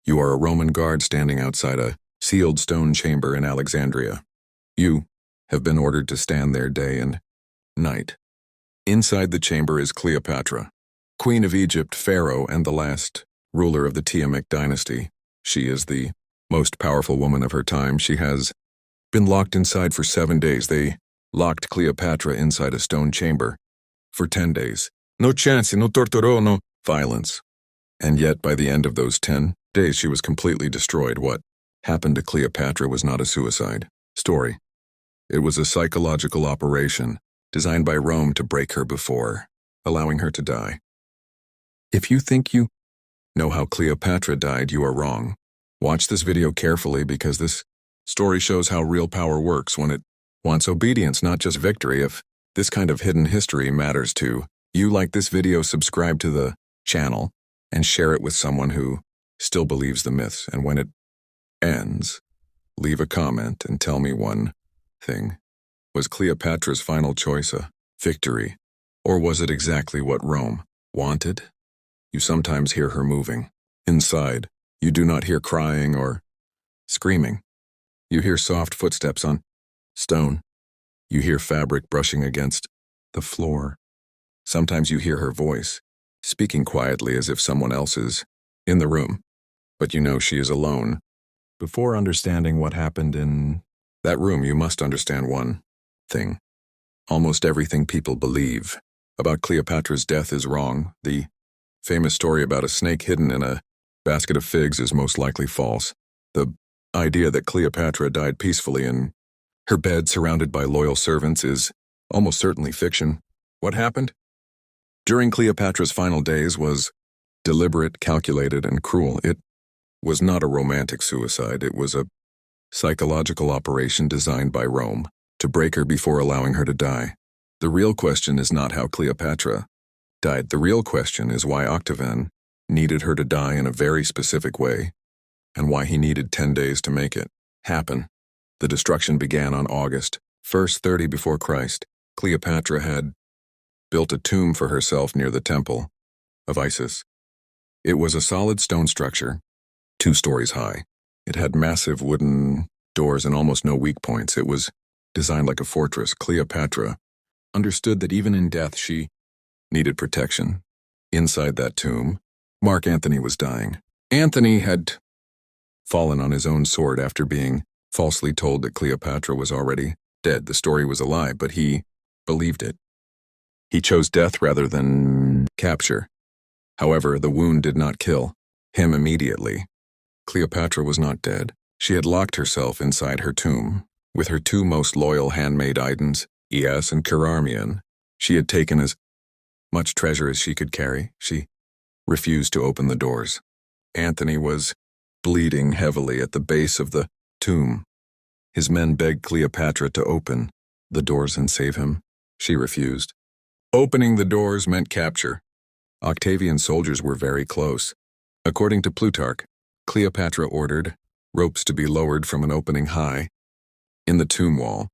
You are a Roman guard standing outside a sealed stone chamber in Alexandria. You have been ordered to stand there day and night. Inside the chamber is Cleopatra, Queen of Egypt, Pharaoh, and the last ruler of the Tiamat dynasty. She is the most powerful woman of her time. She has been locked inside for 7 days. They locked Cleopatra inside a stone chamber for 10 days. No chance, no torturò, no violence. And yet, by the end of those 10 days, she was completely destroyed. What happened to Cleopatra was not a suicide story. It was a psychological operation designed by Rome to break her before allowing her to die. If you think you know how Cleopatra died, you are wrong. Watch this video carefully because this story shows how real power works when it wants obedience, not just victory. If this kind of hidden history matters to you, like this video, subscribe to the channel, and share it with someone who still believes the myths. And when it ends, leave a comment and tell me one thing. Was Cleopatra's final choice a victory, or was it exactly what Rome wanted? You sometimes hear her moving. Inside, you do not hear crying or screaming. You hear soft footsteps on stone. You hear fabric brushing against the floor. Sometimes you hear her voice, speaking quietly as if someone else is in the room, but you know she is alone. Before understanding what happened in that room, you must understand one thing. Almost everything people believe about Cleopatra's death is wrong. The famous story about a snake hidden in a basket of figs is most likely false. The idea that Cleopatra died peacefully in her bed surrounded by loyal servants is almost certainly fiction. What happened during Cleopatra's final days was deliberate, calculated, and cruel. It was not a romantic suicide. It was a psychological operation designed by Rome to break her before allowing her to die. The real question is not how Cleopatra died. The real question is why Octavian needed her to die in a very specific way, and why he needed 10 days to make it happen. The destruction began on August 1st, 30 before Christ. Cleopatra had built a tomb for herself near the temple of Isis. It was a solid stone structure, 2 stories high. It had massive wooden doors and almost no weak points. It was designed like a fortress. Cleopatra understood that even in death she needed protection. Inside that tomb, Mark Antony was dying. Antony had fallen on his own sword after being falsely told that Cleopatra was already dead. The story was a lie, but he believed it. He chose death rather than capture. However, the wound did not kill him immediately. Cleopatra was not dead. She had locked herself inside her tomb with her 2 most loyal handmaid Idens, Eas and Charmian. She had taken as much treasure as she could carry. She refused to open the doors. Antony was bleeding heavily at the base of the tomb. His men begged Cleopatra to open the doors and save him. She refused. Opening the doors meant capture. Octavian's soldiers were very close. According to Plutarch, Cleopatra ordered ropes to be lowered from an opening high in the tomb wall.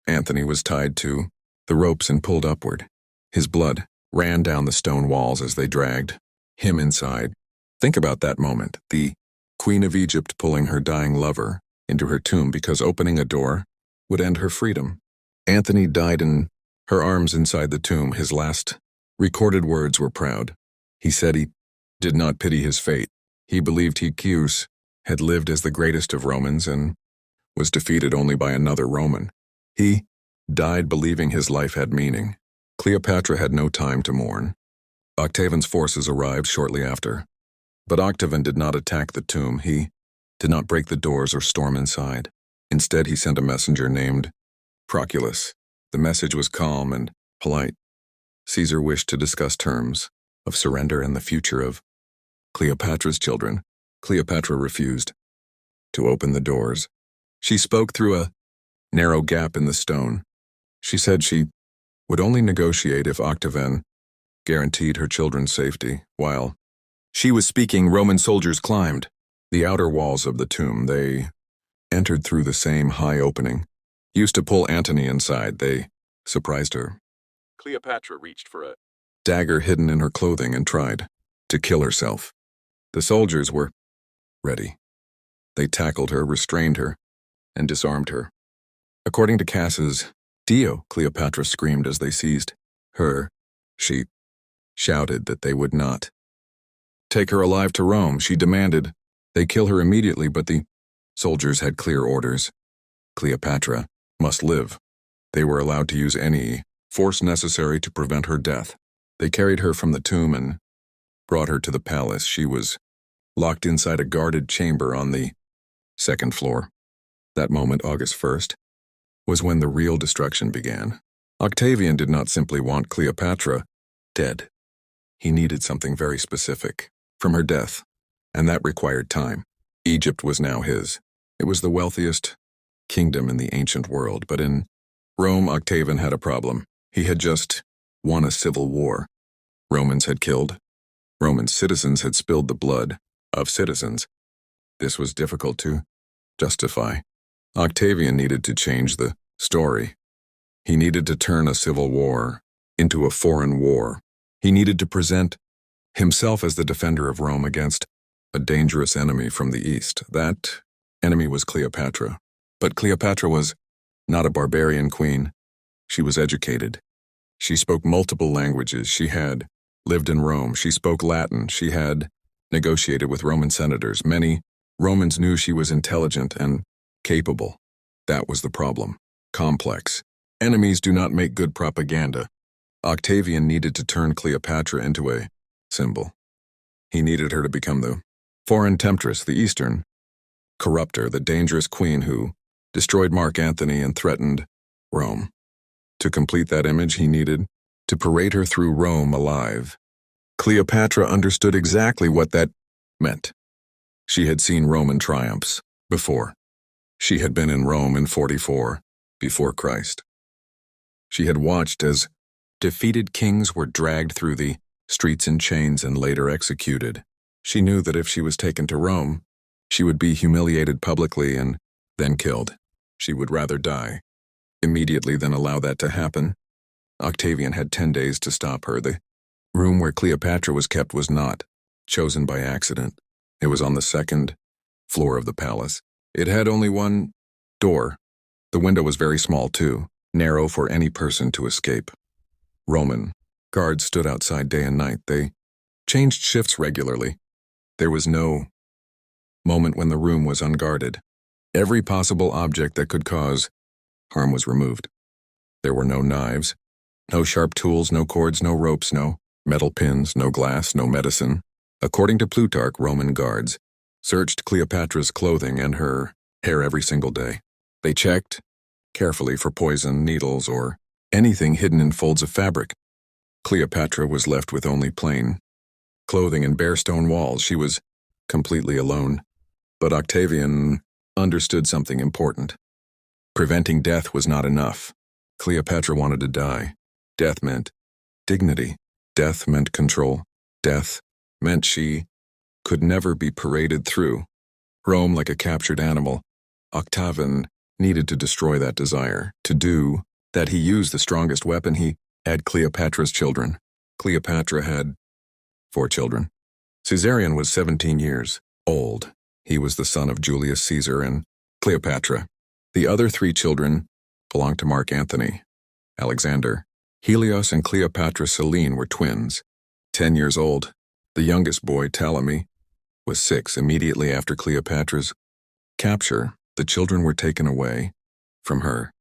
Antony was tied to the ropes and pulled upward. His blood ran down the stone walls as they dragged him inside. Think about that moment, the Queen of Egypt pulling her dying lover into her tomb because opening a door would end her freedom. Antony died in her arms inside the tomb. His last recorded words were proud. He said he did not pity his fate. He believed Hyrcanus had lived as the greatest of Romans and was defeated only by another Roman. He died believing his life had meaning. Cleopatra had no time to mourn. Octavian's forces arrived shortly after. But Octavian did not attack the tomb. He did not break the doors or storm inside. Instead, he sent a messenger named Proculus. The message was calm and polite. Caesar wished to discuss terms of surrender and the future of Cleopatra's children. Cleopatra refused to open the doors. She spoke through a narrow gap in the stone. She said she would only negotiate if Octavian guaranteed her children's safety. While she was speaking, Roman soldiers climbed the outer walls of the tomb. They entered through the same high opening. Used to pull Antony inside, they surprised her. Cleopatra reached for a dagger hidden in her clothing and tried to kill herself. The soldiers were ready. They tackled her, restrained her, and disarmed her. According to Cass's Dio, Cleopatra screamed as they seized her. She shouted that they would not take her alive to Rome. She demanded they kill her immediately, but the soldiers had clear orders. Cleopatra must live. They were allowed to use any force necessary to prevent her death. They carried her from the tomb and brought her to the palace. She was locked inside a guarded chamber on the second floor. That moment, August 1st, was when the real destruction began. Octavian did not simply want Cleopatra dead. He needed something very specific from her death, and that required time. Egypt was now his. It was the wealthiest kingdom in the ancient world, but in Rome, Octavian had a problem. He had just won a civil war. Romans had killed. Roman citizens had spilled the blood of citizens. This was difficult to justify. Octavian needed to change the story. He needed to turn a civil war into a foreign war. He needed to present himself as the defender of Rome against a dangerous enemy from the east. That enemy was Cleopatra. But Cleopatra was not a barbarian queen. She was educated. She spoke multiple languages. She had lived in Rome. She spoke Latin. She had negotiated with Roman senators. Many Romans knew she was intelligent and capable. That was the problem. Complex. Enemies do not make good propaganda. Octavian needed to turn Cleopatra into a symbol. He needed her to become the foreign temptress, the Eastern corrupter, the dangerous queen who destroyed Mark Antony and threatened Rome. To complete that image, he needed to parade her through Rome alive. Cleopatra understood exactly what that meant. She had seen Roman triumphs before. She had been in Rome in 44 before Christ. She had watched as defeated kings were dragged through the streets in chains and later executed. She knew that if she was taken to Rome, she would be humiliated publicly and then killed. She would rather die immediately than allow that to happen. Octavian had 10 days to stop her. The room where Cleopatra was kept was not chosen by accident. It was on the second floor of the palace. It had only one door. The window was very small too, narrow for any person to escape. Roman guards stood outside day and night. They changed shifts regularly. There was no moment when the room was unguarded. Every possible object that could cause harm was removed. There were no knives, no sharp tools, no cords, no ropes, no metal pins, no glass, no medicine. According to Plutarch, Roman guards searched Cleopatra's clothing and her hair every single day. They checked carefully for poison, needles, or anything hidden in folds of fabric. Cleopatra was left with only plain clothing and bare stone walls. She was completely alone. But Octavian understood something important. Preventing death was not enough. Cleopatra wanted to die. Death meant dignity. Death meant control. Death meant she could never be paraded through Rome like a captured animal. Octavian needed to destroy that desire. To do that, he used the strongest weapon. He had Cleopatra's children. Cleopatra had 4 children. Caesarion was 17 years old. He was the son of Julius Caesar and Cleopatra. The other 3 children belonged to Mark Antony. Alexander, Helios, and Cleopatra Selene were twins. 10 years old. The youngest boy, Ptolemy, was 6. Immediately after Cleopatra's capture, the children were taken away from her.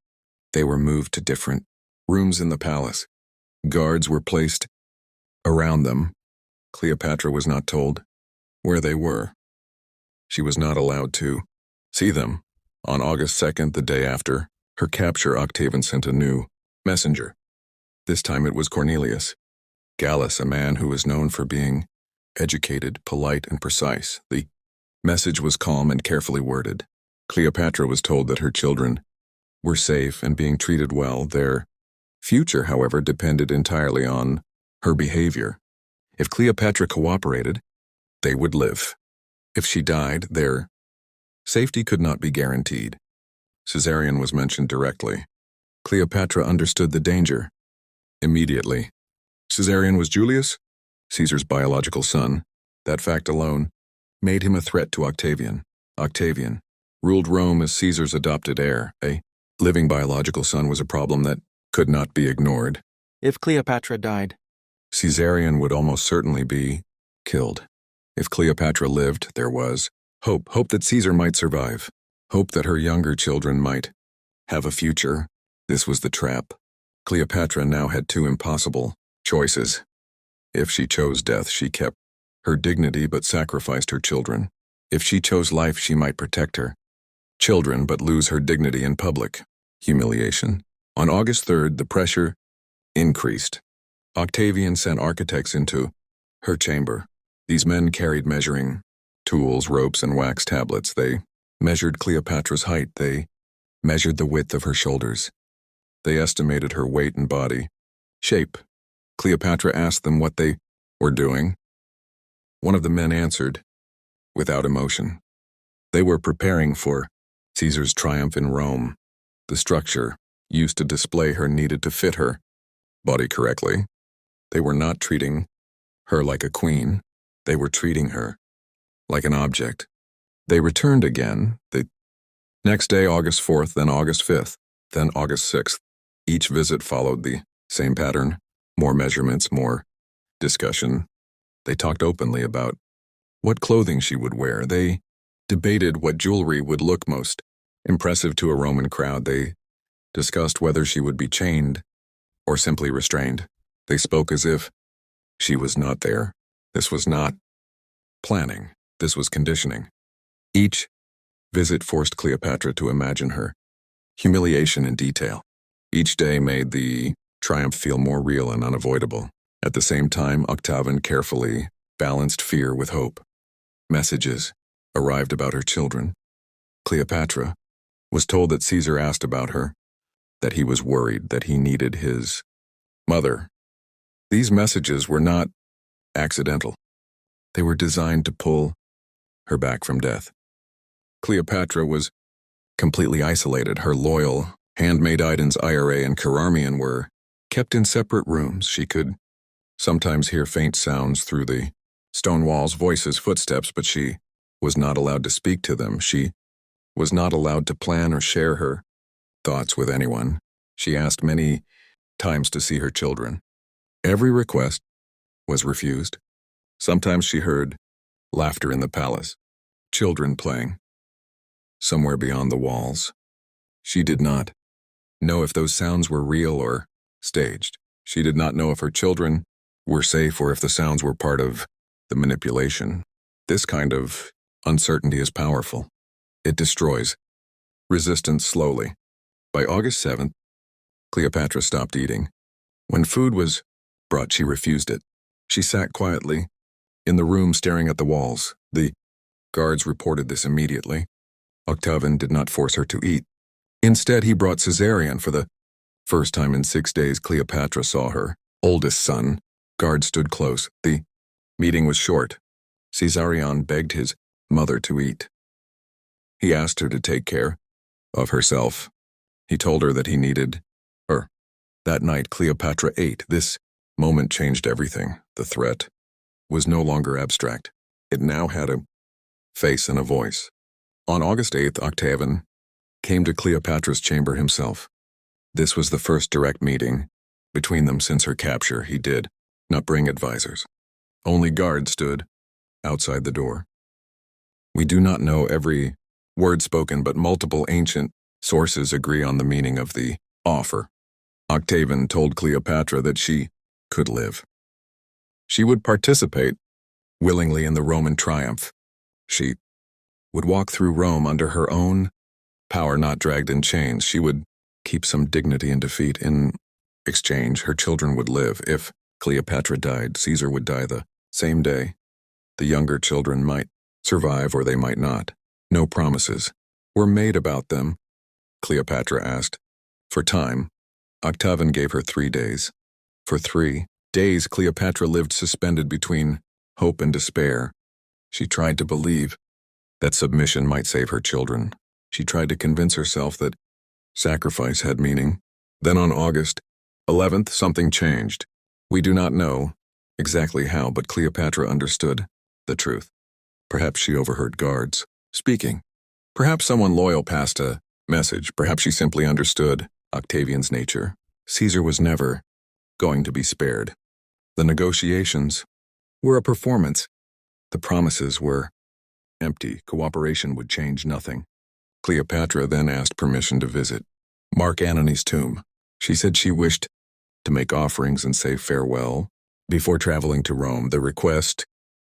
They were moved to different rooms in the palace. Guards were placed around them. Cleopatra was not told where they were. She was not allowed to see them. On August 2nd, the day after her capture, Octavian sent a new messenger. This time it was Cornelius Gallus, a man who was known for being educated, polite, and precise. The message was calm and carefully worded. Cleopatra was told that her children were safe and being treated well. Their future, however, depended entirely on her behavior. If Cleopatra cooperated, they would live. If she died, their safety could not be guaranteed. Caesarion was mentioned directly. Cleopatra understood the danger immediately. Caesarion was Julius Caesar's biological son. That fact alone made him a threat to Octavian. Octavian ruled Rome as Caesar's adopted heir. A living biological son was a problem that could not be ignored. If Cleopatra died, Caesarion would almost certainly be killed. If Cleopatra lived, there was hope. Hope that Caesar might survive. Hope that her younger children might have a future. This was the trap. Cleopatra now had two impossible choices. If she chose death, she kept her dignity but sacrificed her children. If she chose life, she might protect her children but lose her dignity in public. Humiliation. On August 3rd, the pressure increased. Octavian sent architects into her chamber. These men carried measuring tools, ropes, and wax tablets. They measured Cleopatra's height. They measured the width of her shoulders. They estimated her weight and body shape. Cleopatra asked them what they were doing. One of the men answered, without emotion. They were preparing for Caesar's triumph in Rome. The structure used to display her needed to fit her body correctly. They were not treating her like a queen. They were treating her like an object. They returned again. The next day, August 4th, then August 5th, then August 6th. Each visit followed the same pattern. More measurements, more discussion. They talked openly about what clothing she would wear. They debated what jewelry would look most impressive to a Roman crowd. They discussed whether she would be chained or simply restrained. They spoke as if she was not there. This was not planning. This was conditioning. Each visit forced Cleopatra to imagine her humiliation in detail. Each day made the triumph feel more real and unavoidable. At the same time, Octavian carefully balanced fear with hope. Messages arrived about her children. Cleopatra was told that Caesar asked about her, that he was worried, that he needed his mother. These messages were not accidental. They were designed to pull her back from death. Cleopatra was completely isolated. Her loyal, handmaid Idens, Ira, and Charmian were kept in separate rooms. She could sometimes hear faint sounds through the stone walls, voices, footsteps, but she was not allowed to speak to them. She was not allowed to plan or share her thoughts with anyone. She asked many times to see her children. Every request was refused. Sometimes she heard laughter in the palace, children playing somewhere beyond the walls. She did not know if those sounds were real or staged. She did not know if her children were safe or if the sounds were part of the manipulation. This kind of uncertainty is powerful. It destroys resistance slowly. By August 7th, Cleopatra stopped eating. When food was brought, she refused it. She sat quietly in the room staring at the walls. The guards reported this immediately. Octavian did not force her to eat. Instead, he brought Caesarion. For the first time in 6 days, Cleopatra saw her oldest son. Guards stood close. The meeting was short. Caesarion begged his mother to eat. He asked her to take care of herself. He told her that he needed her. That night, Cleopatra ate. This moment changed everything. The threat was no longer abstract. It now had a face and a voice. On August 8th, Octavian came to Cleopatra's chamber himself. This was the first direct meeting between them since her capture. He did not bring advisors. Only guards stood outside the door. We do not know every word spoken, but multiple ancient sources agree on the meaning of the offer. Octavian told Cleopatra that she could live. She would participate willingly in the Roman triumph. She would walk through Rome under her own power, not dragged in chains. She would keep some dignity in defeat. In exchange, her children would live. If Cleopatra died, Caesar would die the same day. The younger children might survive or they might not. No promises were made about them. Cleopatra asked for time. Octavian gave her 3 days. For 3 days, Cleopatra lived suspended between hope and despair. She tried to believe that submission might save her children. She tried to convince herself that sacrifice had meaning. Then on August 11th, something changed. We do not know exactly how, but Cleopatra understood the truth. Perhaps she overheard guards speaking. Perhaps someone loyal passed a message. Perhaps she simply understood Octavian's nature. Caesar was never going to be spared. The negotiations were a performance. The promises were empty. Cooperation would change nothing. Cleopatra then asked permission to visit Mark Antony's tomb. She said she wished to make offerings and say farewell before traveling to Rome. The request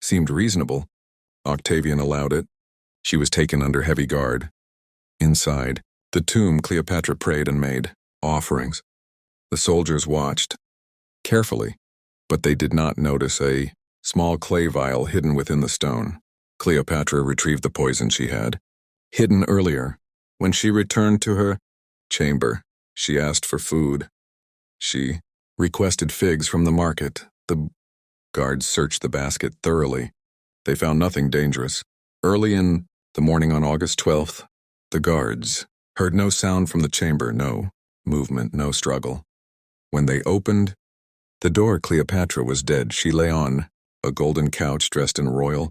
seemed reasonable. Octavian allowed it. She was taken under heavy guard. Inside the tomb, Cleopatra prayed and made offerings. The soldiers watched carefully, but they did not notice a small clay vial hidden within the stone. Cleopatra retrieved the poison she had hidden earlier. When she returned to her chamber, she asked for food. She requested figs from the market. The guards searched the basket thoroughly. They found nothing dangerous. Early in the morning on August 12th, the guards heard no sound from the chamber, no movement, no struggle. When they opened the door, Cleopatra was dead. She lay on a golden couch dressed in royal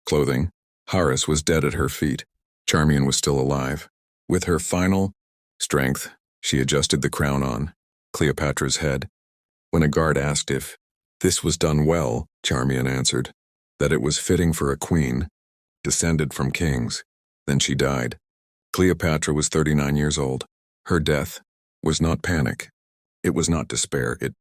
clothing. Haris was dead at her feet. Charmian was still alive. With her final strength, she adjusted the crown on Cleopatra's head. When a guard asked if this was done well, Charmian answered that it was fitting for a queen, descended from kings. Then she died. Cleopatra was 39 years old. Her death was not panic. It was not despair. It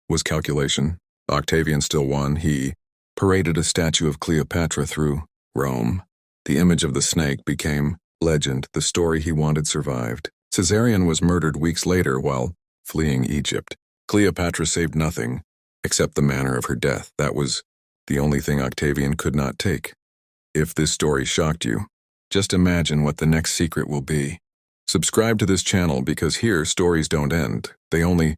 was calculation. Octavian still won. He paraded a statue of Cleopatra through Rome. The image of the snake became legend. The story he wanted survived. Caesarion was murdered weeks later while fleeing Egypt. Cleopatra saved nothing except the manner of her death. That was the only thing Octavian could not take. If this story shocked you, just imagine what the next secret will be. Subscribe to this channel because here stories don't end. They only